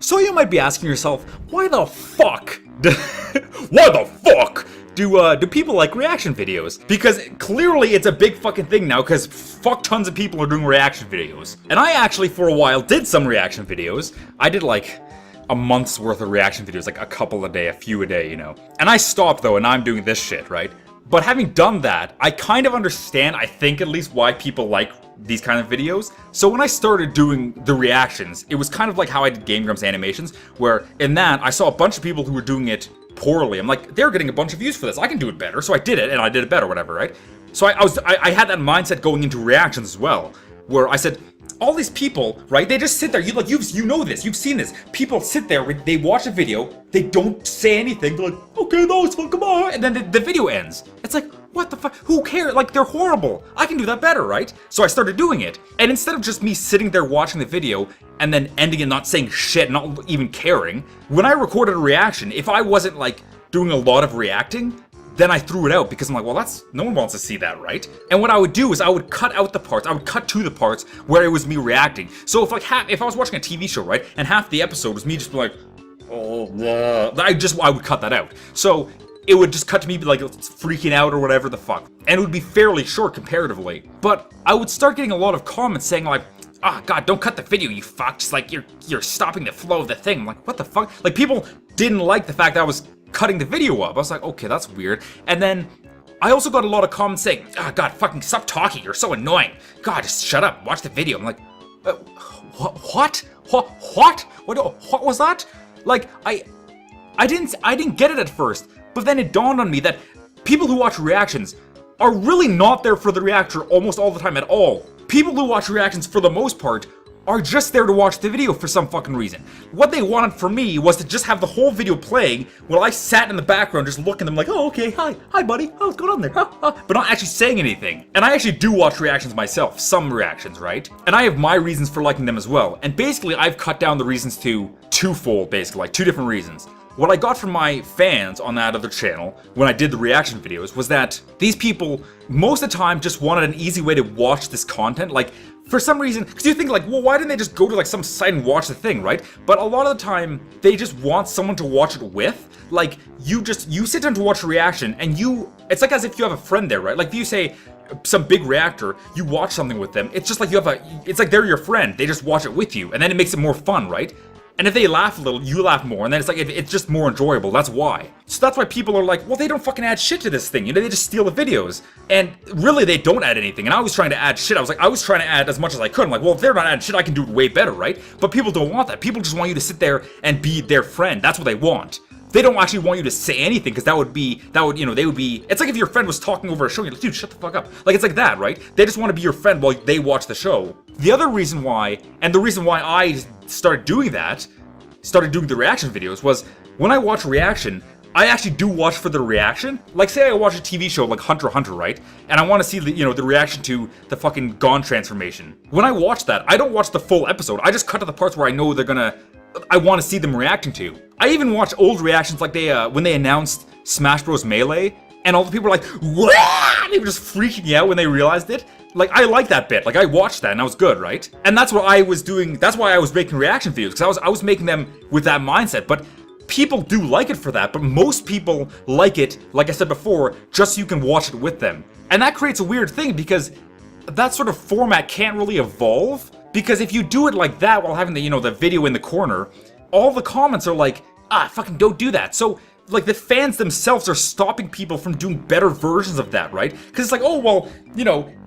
So you might be asking yourself, why the fuck? Why the fuck do people like reaction videos? Because clearly it's a big fucking thing now, because fuck tons of people are doing reaction videos. And I actually for a while did some reaction videos. I did like a month's worth of reaction videos, like a couple a day, a few a day, you know. And I stopped though, and now I'm doing this shit, right? But having done that, I kind of understand, I think at least, why people like these kind of videos. So when I started doing the reactions, it was kind of like how I did Game Grumps animations, where in that, I saw a bunch of people who were doing it poorly. I'm like, they're getting a bunch of views for this, I can do it better. So I did it, and I did it better, whatever, right? So I had that mindset going into reactions as well, where I said, all these people, right, they just sit there, you know this, you've seen this. People sit there, they watch a video, they don't say anything, they're like, okay, that was fun, come on, and then the video ends. It's like, what the fuck, who cares? Like, they're horrible. I can do that better, right? So I started doing it, and instead of just me sitting there watching the video, and then ending and not saying shit, not even caring, when I recorded a reaction, if I wasn't, like, doing a lot of reacting, then I threw it out because I'm like, well, no one wants to see that, right? And what I would do is I would cut out the parts, I would cut to the parts where it was me reacting. So if I was watching a TV show, right, and half the episode was me just like, oh, blah, I would cut that out. So it would just cut to me like freaking out or whatever the fuck. And it would be fairly short comparatively. But I would start getting a lot of comments saying like, ah, God, don't cut the video, you fuck. Just like, you're stopping the flow of the thing. I'm like, what the fuck? Like, people didn't like the fact that I was cutting the video up. I was like, okay, that's weird. And then I also got a lot of comments saying, oh, God, fucking stop talking, you're so annoying. God, just shut up, watch the video. I'm like, what was that? Like, I didn't get it at first, but then it dawned on me that people who watch reactions are really not there for the reactor almost all the time at all. People who watch reactions for the most part are just there to watch the video for some fucking reason. What they wanted from me was to just have the whole video playing while I sat in the background just looking at them like, oh, okay, hi buddy, oh, what's going on there, but not actually saying anything. And I actually do watch reactions myself, some reactions, right? And I have my reasons for liking them as well. And basically, I've cut down the reasons to twofold, basically, like two different reasons. What I got from my fans on that other channel when I did the reaction videos was that these people, most of the time, just wanted an easy way to watch this content. Like, for some reason, because you think like, well, why didn't they just go to like some site and watch the thing, right? But a lot of the time, they just want someone to watch it with. Like, you sit down to watch a reaction, and it's like as if you have a friend there, right? Like, if you say some big reactor, you watch something with them, it's just like it's like they're your friend. They just watch it with you, and then it makes it more fun, right? And if they laugh a little, you laugh more, and then it's like, it's just more enjoyable, that's why. So that's why people are like, well, they don't fucking add shit to this thing, you know, they just steal the videos. And really, they don't add anything, and I was trying to add shit, I was trying to add as much as I could. I'm like, well, if they're not adding shit, I can do it way better, right? But people don't want that. People just want you to sit there and be their friend. That's what they want. They don't actually want you to say anything, because it's like if your friend was talking over a show, you're like, dude, shut the fuck up. Like, it's like that, right? They just want to be your friend while they watch the show. The other reason why, and the reason why I started doing the reaction videos, was when I watch reaction, I actually do watch for the reaction. Like, say I watch a TV show like Hunter x Hunter, right? And I want to see the reaction to the fucking Gon transformation. When I watch that, I don't watch the full episode. I just cut to the parts where I know I want to see them reacting to. I even watch old reactions like when they announced Smash Bros. Melee, and all the people were like, "Wah!" They were just freaking out when they realized it. Like, I like that bit. Like, I watched that and I was good, right? And that's what I was doing. That's why I was making reaction videos, because I was making them with that mindset. But people do like it for that. But most people like it, like I said before, just so you can watch it with them. And that creates a weird thing, because that sort of format can't really evolve. Because if you do it like that while having the video in the corner, all the comments are like, fucking don't do that. So, like, the fans themselves are stopping people from doing better versions of that, right? Because it's like, oh, well,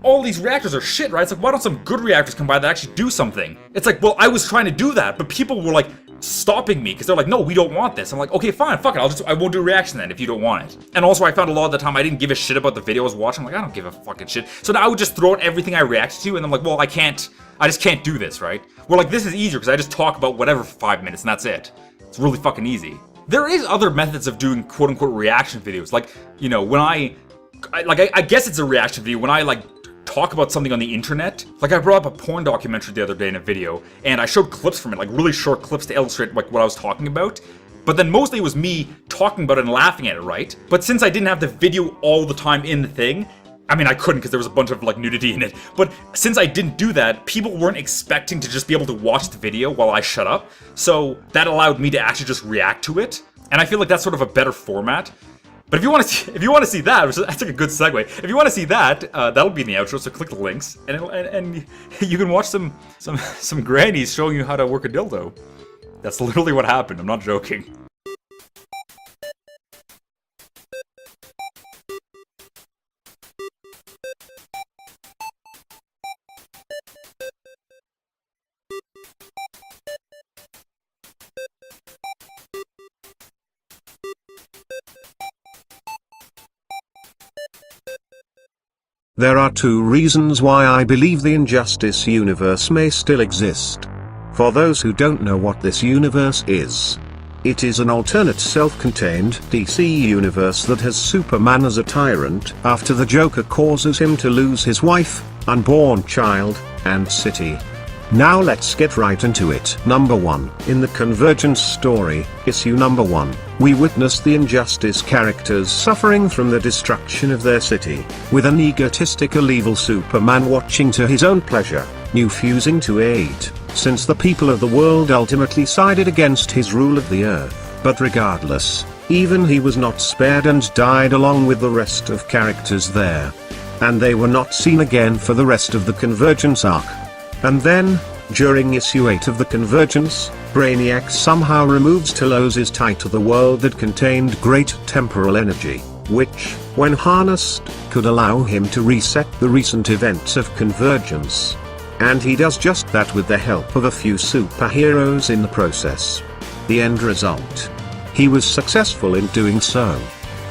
all these reactors are shit, right? It's like, why don't some good reactors come by that actually do something? It's like, well, I was trying to do that, but people were, like, stopping me, because they're like, no, we don't want this. I'm like, okay, fine, fuck it, I won't do a reaction then if you don't want it. And also, I found a lot of the time I didn't give a shit about the video I was watching. I'm like, I don't give a fucking shit. So now I would just throw out everything I reacted to, and I'm like, well, I just can't do this, right? Well, like, this is easier, because I just talk about whatever for 5 minutes, and that's it. It's really fucking easy. There is other methods of doing quote-unquote reaction videos, like, when I guess it's a reaction video when I, like, talk about something on the internet. Like, I brought up a porn documentary the other day in a video, and I showed clips from it, like, really short clips to illustrate, like, what I was talking about. But then mostly it was me talking about it and laughing at it, right? But since I didn't have the video all the time in the thing, I mean, I couldn't because there was a bunch of, like, nudity in it. But since I didn't do that, people weren't expecting to just be able to watch the video while I shut up. So that allowed me to actually just react to it. And I feel like that's sort of a better format. But if you want to see that, that's like a good segue. If you want to see that, that'll be in the outro. So click the links, and you can watch some grannies showing you how to work a dildo. That's literally what happened. I'm not joking. There are two reasons why I believe the Injustice universe may still exist. For those who don't know what this universe is, it is an alternate self-contained DC universe that has Superman as a tyrant after the Joker causes him to lose his wife, unborn child, and city. Now let's get right into it. Number 1. In the Convergence story, issue number 1, we witness the Injustice characters suffering from the destruction of their city, with an egotistical evil Superman watching to his own pleasure, refusing to aid, since the people of the world ultimately sided against his rule of the earth. But regardless, even he was not spared and died along with the rest of characters there. And they were not seen again for the rest of the Convergence arc. And then, during issue 8 of the Convergence, Brainiac somehow removes Telos's tie to the world that contained great temporal energy, which, when harnessed, could allow him to reset the recent events of Convergence. And he does just that with the help of a few superheroes in the process. The end result. He was successful in doing so.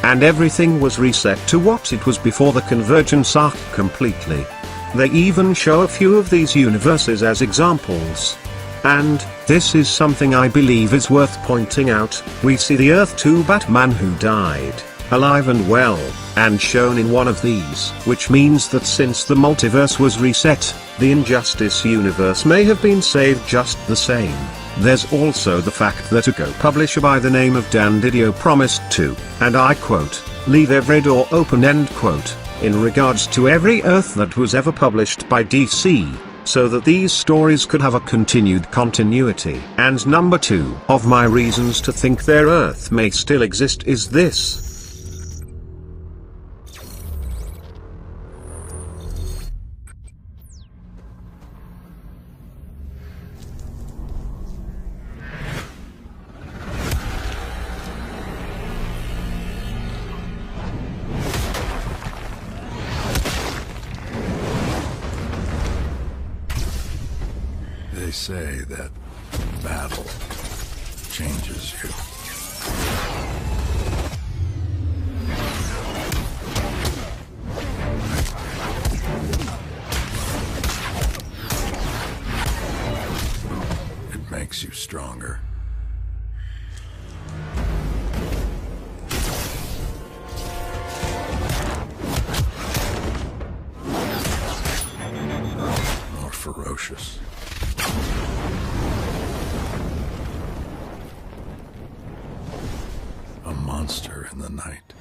And everything was reset to what it was before the Convergence arc completely. They even show a few of these universes as examples. And, this is something I believe is worth pointing out, we see the Earth 2 Batman who died, alive and well, and shown in one of these, which means that since the multiverse was reset, the Injustice universe may have been saved just the same. There's also the fact that a co-publisher by the name of Dan Didio promised to, and I quote, leave every door open, end quote, in regards to every Earth that was ever published by DC, so that these stories could have a continued continuity. And number 2 of my reasons to think their Earth may still exist is this. They say that battle changes you. It makes you stronger. More ferocious. A monster in the night.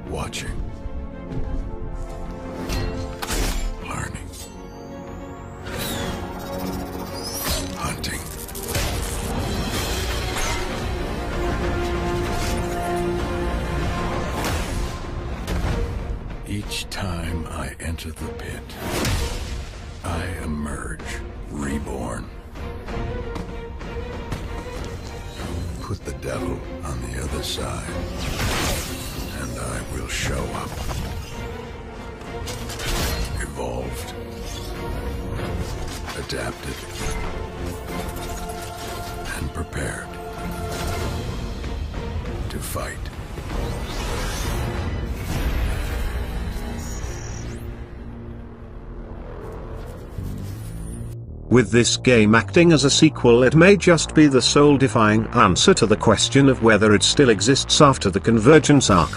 Watching. Learning. Hunting. Each time I enter the pit, I emerge reborn. Put the devil on the other side, and I will show up. Evolved. Adapted. And prepared. To fight. With this game acting as a sequel, it may just be the soul-defying answer to the question of whether it still exists after the Convergence arc.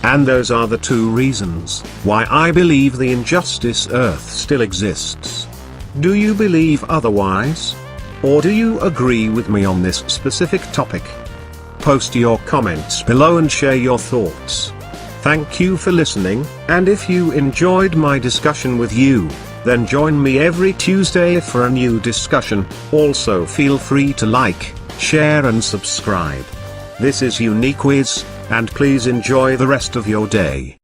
And those are the two reasons why I believe the Injustice Earth still exists. Do you believe otherwise? Or do you agree with me on this specific topic? Post your comments below and share your thoughts. Thank you for listening, and if you enjoyed my discussion with you, then join me every Tuesday for a new discussion. Also feel free to like, share and subscribe. This is Unique Wiz, and please enjoy the rest of your day.